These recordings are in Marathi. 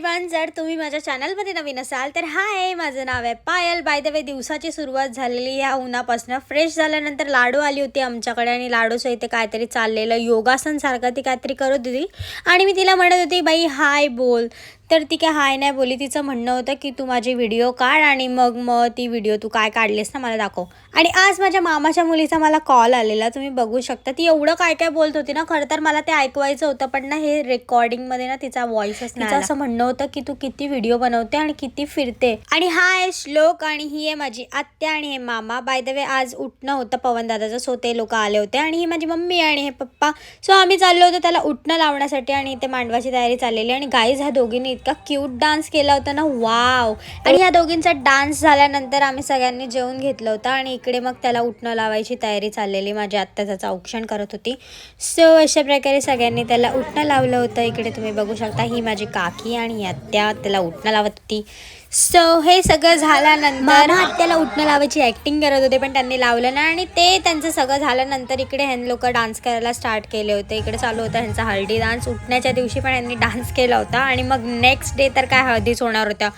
एव्हरीवन, जर तुम्ही माझ्या चॅनलमध्ये नवीन असाल तर हाय, माझं नाव आहे पायल. बाय द वे, दिवसाची सुरुवात झालेली ह्या उन्हापासून. फ्रेश झाल्यानंतर लाडू आली होती आमच्याकडे आणि लाडूचं इथे काहीतरी चाललेलं योगासन सारखं ती काहीतरी करत होती आणि मी तिला म्हणत होती बाई हाय बोल, तर ती काय हाय नाही बोली. तिचं म्हणणं होतं की तू माझी व्हिडिओ काढ आणि मग ती व्हिडिओ तू काय काढलीस ना मला दाखव. आणि आज माझ्या मामाच्या मुलीचा मला कॉल आलेला, तुम्ही बघू शकता. ती एवढं काय काय बोलत होती ना, खरं तर मला ते ऐकवायचं होतं पण ना हे रेकॉर्डिंगमध्ये ना तिचा व्हॉइसच नाही. असं म्हणणं होतं की तू किती व्हिडिओ बनवते आणि किती फिरते. आणि हा आहे श्लोक आणि ही आहे माझी आत्या आणि हे मामा. बाय द वे, आज उठणं होतं पवन दादाचं, सो ते लोक आले होते. आणि ही माझी मम्मी आणि हे पप्पा. सो आम्ही चाललो होतो त्याला उठणं लावण्यासाठी आणि इथे मांडवाची तयारी चाललेली. आणि गाईज, ह्या दोघींनी इतका क्यूट डान्स केला होता ना, वाव. आणि ह्या दोघींचा डान्स झाल्यानंतर आम्ही सगळ्यांनी जेवून घेतलं होतं आणि इकडे मग त्याला उठणं लावायची तयारी चाललेली. माझी आत्या त्याचं औक्षण करत होती. सो अशा प्रकारे सगळ्यांनी त्याला उठणं लावलं होतं. इकडे तुम्ही बघू शकता, ही माझी काकी आणि आत्या त्याला उठणं लावत होती. सो हे सगळं झाल्यानंतर मामा आत्याला उठणं लावायची ॲक्टिंग करत होते पण त्यांनी लावलं नाही. आणि ते त्यांचं सगळं झाल्यानंतर इकडे ह्यांनी लोक डान्स करायला स्टार्ट केले होते. इकडे चालू होता ह्यांचा हळदी डान्स. उठण्याच्या दिवशी पण यांनी डान्स केला होता आणि मग नेक्स्ट डे तर काय हळदीच होणार होत्या.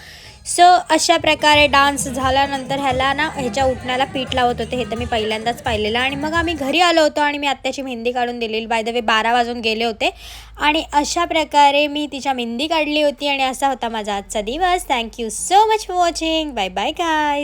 सो अशा प्रकारे डान्स झाल्यानंतर ह्याला ना ह्याच्या उठण्याला पीठ लावत होते. हे तर मी पहिल्यांदाच पाहिलेलं. आणि मग आम्ही घरी आलो होतो आणि मी आत्याची मेहंदी काढून दिलेली. बाय द वे 12 वाजून गेले होते आणि अशा प्रकारे मी तिच्या मेहंदी काढली होती. आणि असा होता माझा आजचा दिवस. Thank you so much for watching. Bye bye guy.